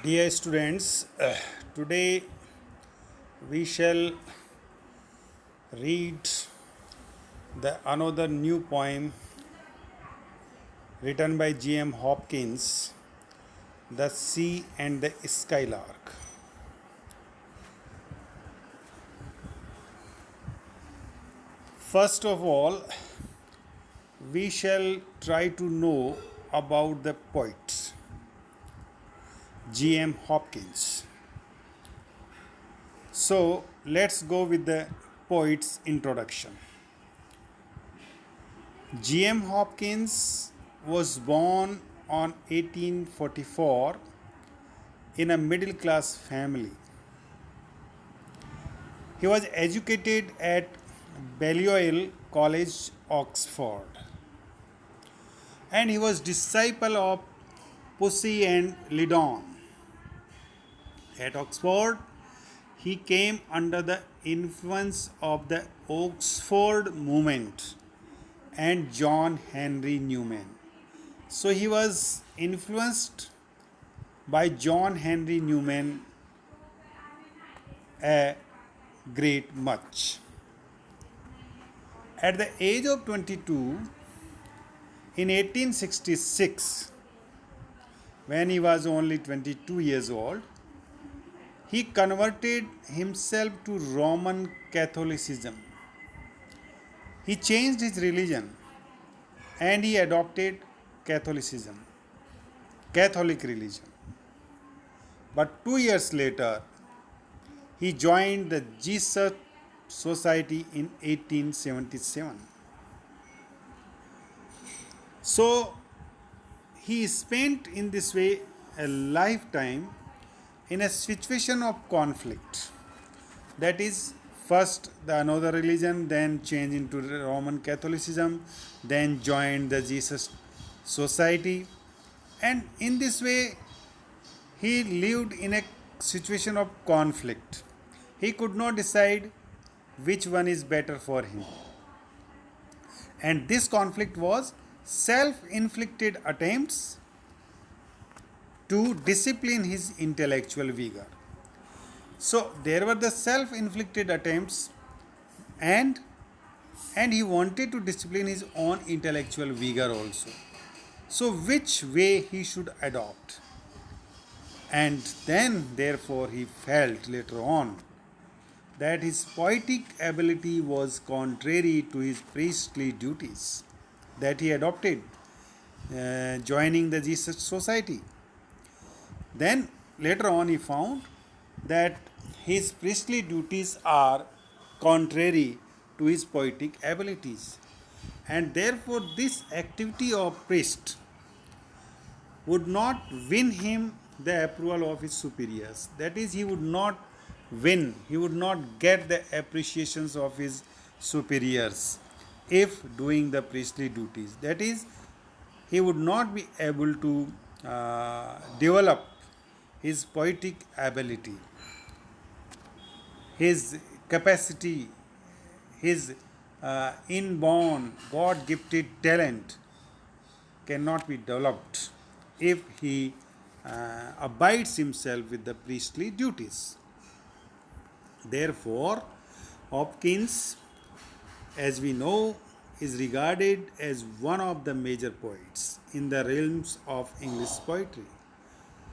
Dear students, today we shall read the another new poem written by G.M. Hopkins, The Sea and the Skylark. First of all, we shall try to know about the poet G.M. Hopkins. So let's go with the poet's introduction. G.M. Hopkins was born on 1844 in a middle class family. He was educated at Balliol College, Oxford, and he was disciple of Pusey and Lydon. At Oxford, he came under the influence of the Oxford movement and John Henry Newman. So he was influenced by John Henry Newman a great much. At the age of 22, in 1866, when he was only 22 years old, he converted himself to Roman Catholicism. He changed his religion and he adopted Catholicism, Catholic religion. But 2 years later, he joined the Jesus Society in 1877. So he spent in this way a lifetime in a situation of conflict. That is, first the another religion, then changed into Roman Catholicism, then joined the Jesus Society, and in this way he lived in a situation of conflict. He could not decide which one is better for him. And this conflict was self inflicted attempts to discipline his intellectual vigor. So there were the self inflicted attempts, and he wanted to discipline his own intellectual vigor also. So which way he should adopt? And then therefore he felt later on that his poetic ability was contrary to his priestly duties that he adopted, joining the Jesus Society. Then later on he found that his priestly duties are contrary to his poetic abilities, and therefore this activity of priest would not win him the approval of his superiors. That is, he would not win, he would not get the appreciations of his superiors if doing the priestly duties. That is, he would not be able to develop his poetic ability, his capacity, his inborn God gifted talent cannot be developed if he abides himself with the priestly duties. Therefore, Hopkins, as we know, is regarded as one of the major poets in the realms of English poetry.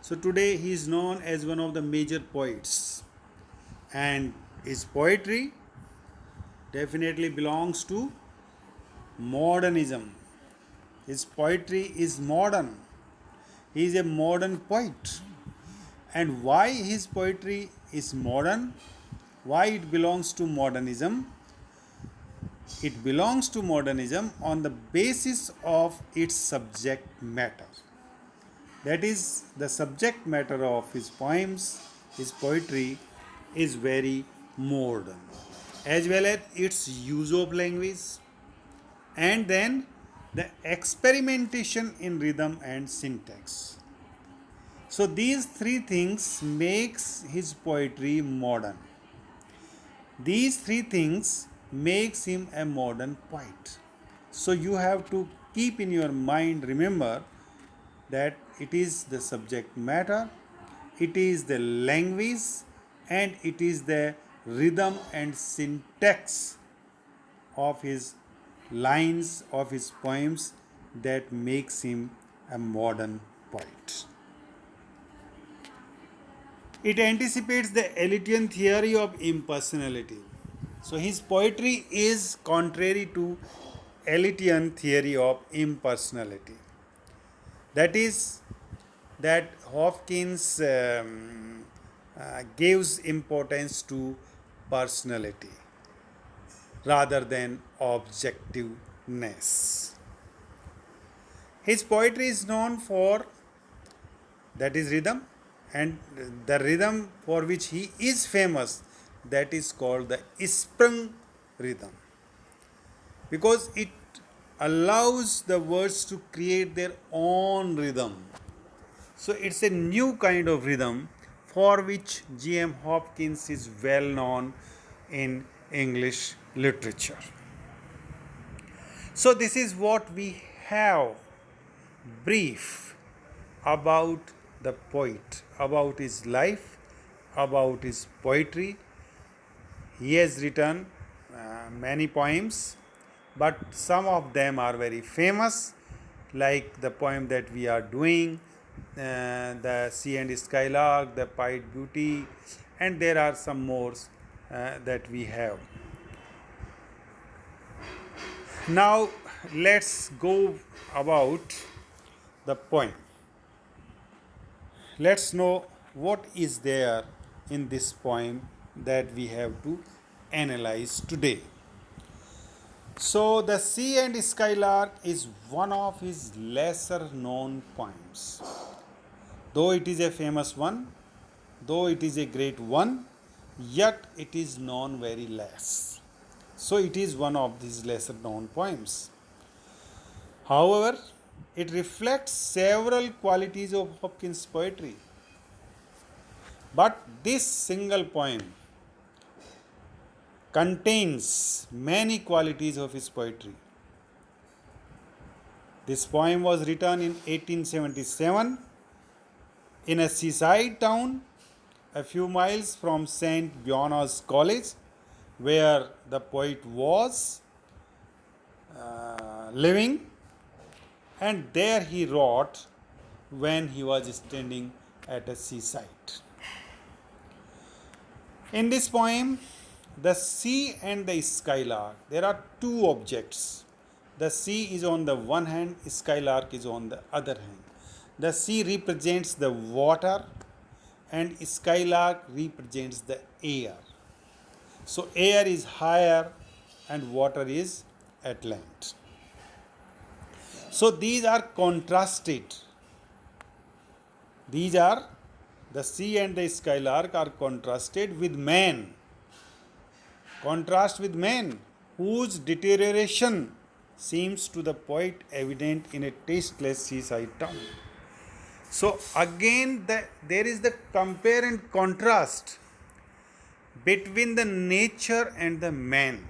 So today he is known as one of the major poets, and his poetry definitely belongs to modernism. His poetry is modern. He is a modern poet. And why his poetry is modern? Why it belongs to modernism? It belongs to modernism on the basis of its subject matter. That is, the subject matter of his poems, his poetry is very modern, as well as its use of language, and then the experimentation in rhythm and syntax. So these three things makes his poetry modern. These three things makes him a modern poet. So you have to keep in your mind, remember that it is the subject matter, it is the language, and it is the rhythm and syntax of his lines, of his poems, that makes him a modern poet. It anticipates the Elliotian theory of impersonality. So his poetry is contrary to Elliotian theory of impersonality. That is, that Hopkins gives importance to personality rather than objectiveness. His poetry is known for, that is, rhythm, and the rhythm for which he is famous, that is called the sprung rhythm, because it allows the words to create their own rhythm. So it's a new kind of rhythm for which G.M. Hopkins is well known in English literature. So this is what we have brief about the poet, about his life, about his poetry. He has written many poems, but some of them are very famous, like the poem that we are doing, the Sea and Skylark, the Pied Beauty, and there are some more that we have. Now let's go about the poem. Let's know what is there in this poem that we have to analyze today. So, the Sea and Skylark is one of his lesser known poems. Though it is a famous one, though it is a great one, yet it is known very less. So, it is one of these lesser known poems. However, it reflects several qualities of Hopkins' poetry. But this single poem contains many qualities of his poetry. This poem was written in 1877 in a seaside town a few miles from St. Bernard's College, where the poet was living, and there he wrote when he was standing at a seaside. In this poem, the sea and the skylark, there are two objects. The sea is on the one hand, skylark is on the other hand. The sea represents the water and skylark represents the air. So air is higher and water is at land. So these are contrasted. These are, the sea and the skylark are contrasted with man. Contrast with man, whose deterioration seems to the poet evident in a tasteless seaside town. So again, there is the compare and contrast between the nature and the man,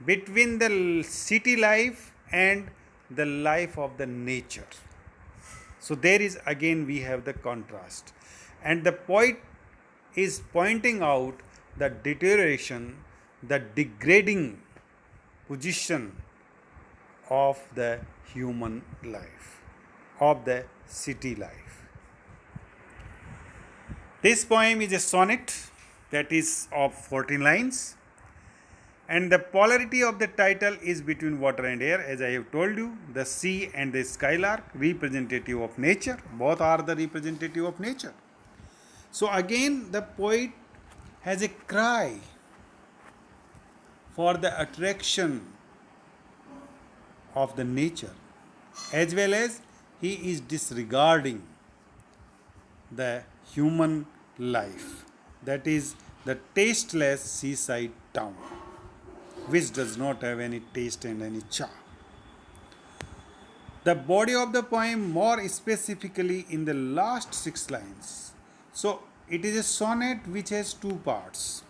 between the city life and the life of the nature. So there is again we have the contrast, and the poet is pointing out the deterioration, the degrading position of the human life, of the city life. This poem is a sonnet that is of 14 lines, and the polarity of the title is between water and air. As I have told you, the sea and the skylark, representative of nature, both are the representative of nature. So again, the poet has a cry for the attraction of the nature, as well as he is disregarding the human life, that is the tasteless seaside town, which does not have any taste and any charm. The body of the poem, more specifically in the last 6 lines. So it is a sonnet which has 2 parts.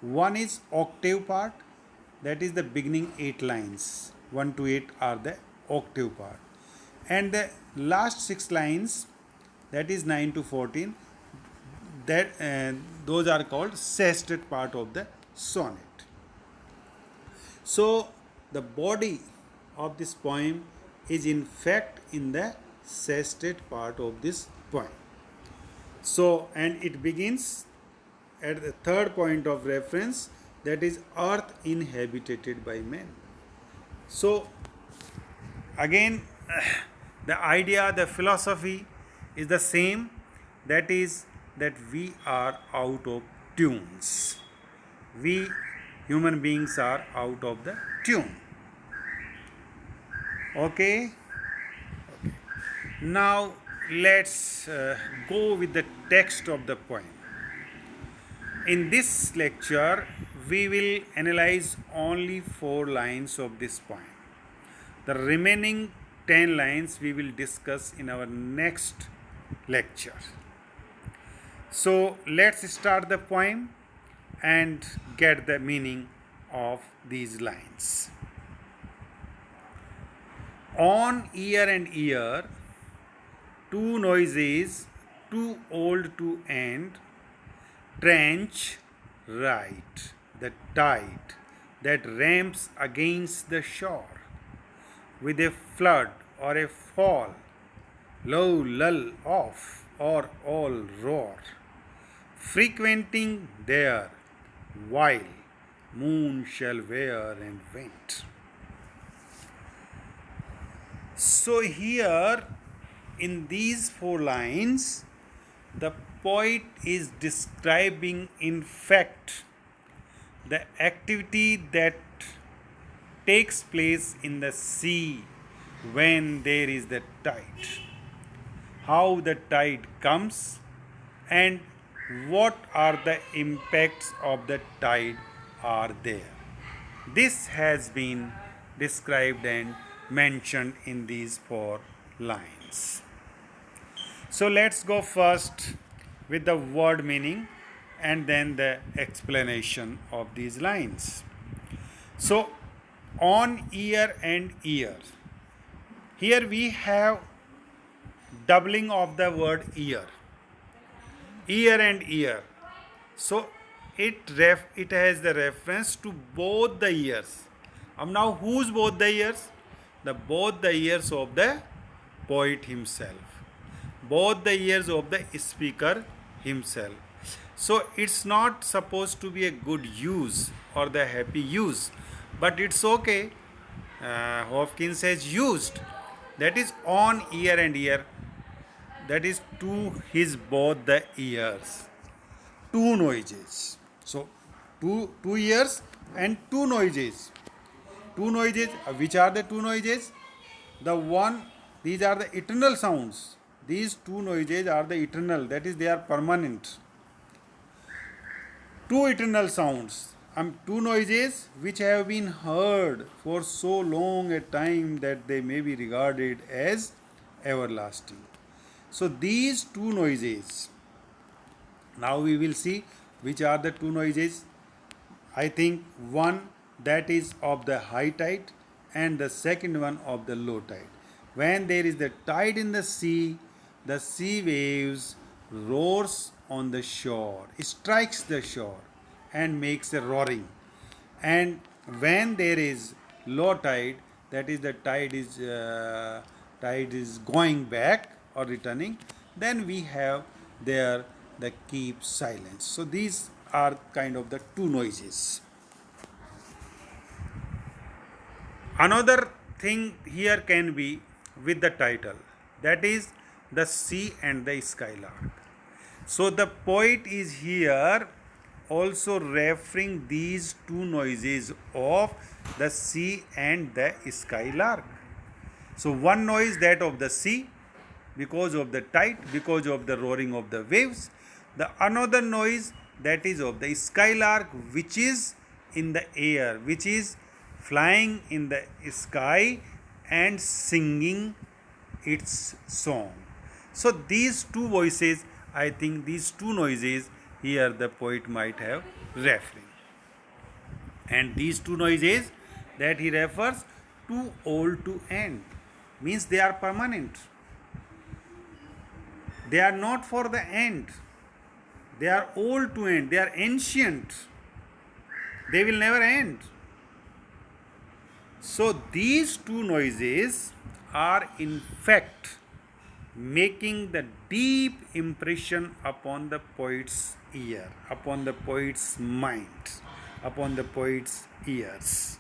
One is octave part, that is the beginning 8 lines. 1 to 8 are the octave part. And the last 6 lines, that is 9 to 14, that those are called sestet part of the sonnet. So the body of this poem is in fact in the sestet part of this poem. So, and it begins at the third point of reference, that is earth inhabited by men. So again, the idea, the philosophy is the same, that is that we are out of tunes. We human beings are out of the tune. Okay. Now let's go with the text of the poem. In this lecture, we will analyze only 4 lines of this poem. The remaining 10 lines we will discuss in our next lecture. So let's start the poem and get the meaning of these lines. On year and year, two noises too old to end, trench right the tide that ramps against the shore, with a flood or a fall, low lull off or all roar, frequenting there while moon shall wear and went. So here in these 4 lines, the poet is describing in fact the activity that takes place in the sea when there is the tide. How the tide comes and what are the impacts of the tide are there. This has been described and mentioned in these 4 lines. So let's go first with the word meaning and then the explanation of these lines. So on year and year, here we have doubling of the word year and year. So it has the reference to both the years. Now whose both the years? Both the years of the poet himself, both the years of the speaker himself. So it's not supposed to be a good use or the happy use, but it's okay. Hopkins has used, that is on year and year, that is to his both the ears, two noises. So two years and two noises. Two noises. Which are the two noises? The one, these are the eternal sounds. These two noises are the eternal, that is they are permanent. Two eternal sounds, two noises which have been heard for so long a time that they may be regarded as everlasting. So these two noises, now we will see which are the two noises. I think one that is of the high tide and the second one of the low tide. When there is the tide in the sea waves roars on the shore, strikes the shore and makes a roaring. And when there is low tide, that is the tide is going back or returning, then we have there the keep silence. So these are kind of the two noises. Another thing here can be with the title, that is the sea and the skylark. So the poet is here also referring these two noises of the sea and the skylark. So one noise, that of the sea, because of the tide, because of the roaring of the waves. The another noise, that is of the skylark, which is in the air, which is flying in the sky and singing its song. So these two voices, I think these two noises here the poet might have referring. And these two noises that he refers, too old to end, means they are permanent. They are not for the end. They are old to end. They are ancient. They will never end. So these two noises are in fact making the deep impression upon the poet's ear, upon the poet's mind, upon the poet's ears.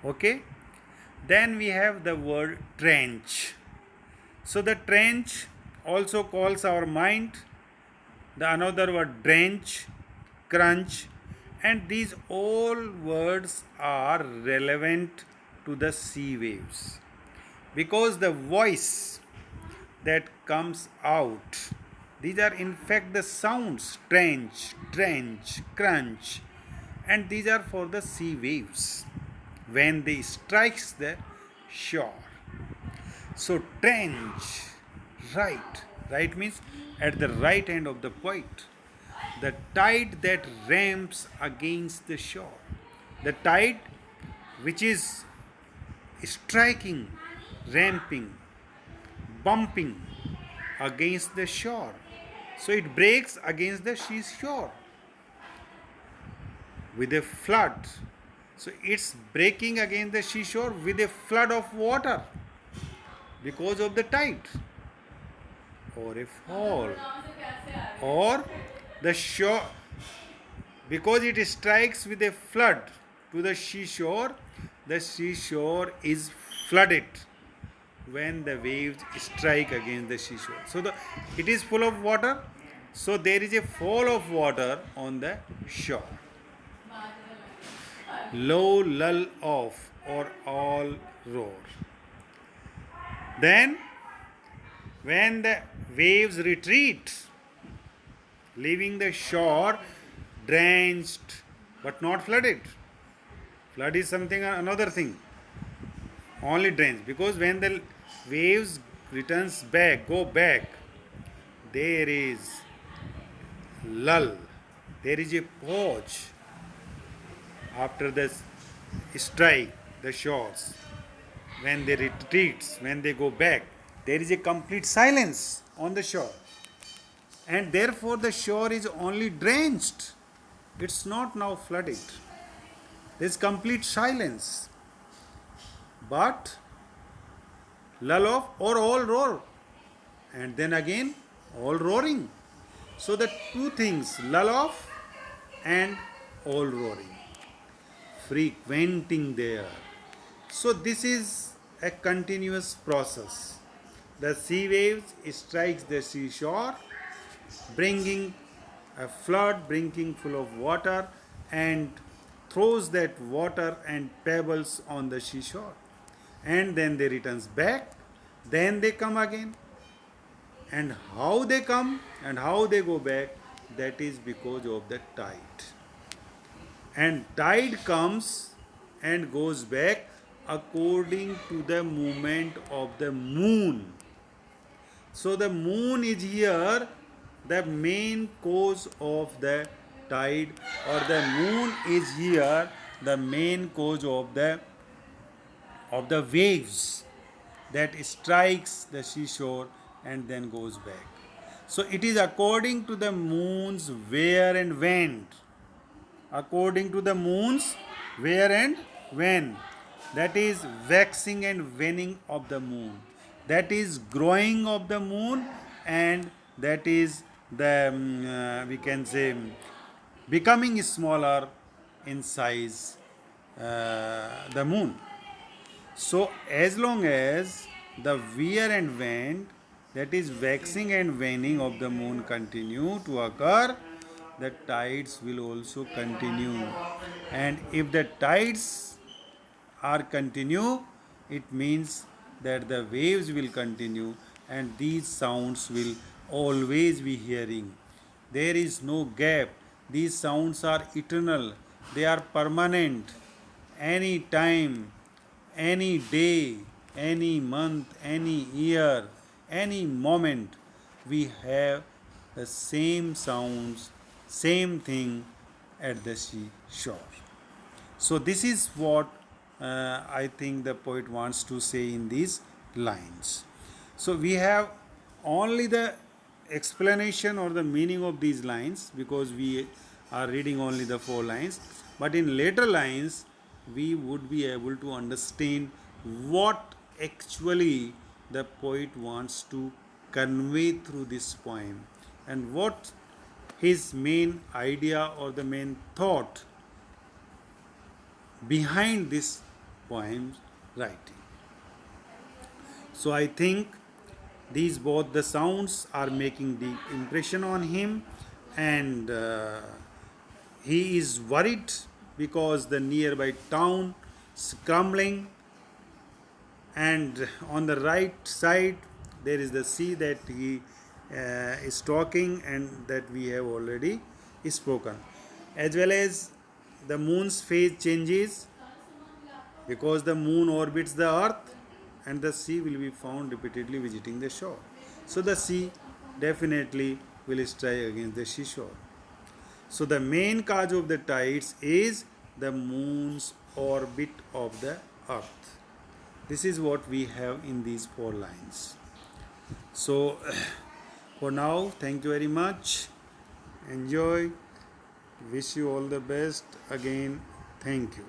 Okay? Then we have the word trench. So the trench also calls our mind. The another word drench, crunch, and these all words are relevant to the sea waves because the voice that comes out, these are in fact the sounds trench, drench, crunch, and these are for the sea waves when they strikes the shore. So trench, right. Right means at the right hand of the point. The tide that ramps against the shore. The tide which is striking, ramping, bumping against the shore. So it breaks against the seashore with a flood. So it's breaking against the seashore with a flood of water because of the tide or a fall or the shore because it strikes with a flood to the seashore is flooded when the waves strike against the seashore. So it is full of water, so there is a fall of water on the shore. Low lull off or all roar. Then when the waves retreat, leaving the shore drenched but not flooded. Flood is something another thing. Only drenched because when the waves returns back, go back, there is lull. There is a pause after the strike the shores. When they retreats, when they go back, there is a complete silence on the shore. And therefore the shore is only drenched. It's not now flooded. There is complete silence. But lull off or all roar. And then again all roaring. So the two things, lull off and all roaring, frequenting there. So this is a continuous process. The sea waves strikes the seashore, bringing a flood, bringing full of water, and throws that water and pebbles on the seashore. And then they returns back, then they come again. And how they come and how they go back, that is because of the tide. And tide comes and goes back according to the movement of the moon. So the moon is here the main cause of the tide, or the moon is here the main cause of the waves that strikes the seashore and then goes back. So it is according to the moon's wear and when. According to the moon's where and when. That is waxing and waning of the moon. That is growing of the moon, and that is the we can say becoming smaller in size, the moon. So as long as the wear and wane, that is waxing and waning of the moon, continue to occur, the tides will also continue. And if the tides are continue, it means that the waves will continue and these sounds will always be hearing. There is no gap. These sounds are eternal. They are permanent. Any time, any day, any month, any year, any moment, we have the same sounds, same thing at the seashore. So this is what I think the poet wants to say in these lines. So we have only the explanation or the meaning of these lines because we are reading only the 4 lines, but in later lines we would be able to understand what actually the poet wants to convey through this poem and what his main idea or the main thought behind this poem's writing. So I think these both the sounds are making deep impression on him, and he is worried because the nearby town is crumbling, and on the right side there is the sea that he is talking and that we have already spoken, as well as the moon's phase changes because the moon orbits the earth and the sea will be found repeatedly visiting the shore. So the sea definitely will strike against the seashore. So the main cause of the tides is the moon's orbit of the earth. This is what we have in these 4 lines. So for now, thank you very much. Enjoy. Wish you all the best. Again, thank you.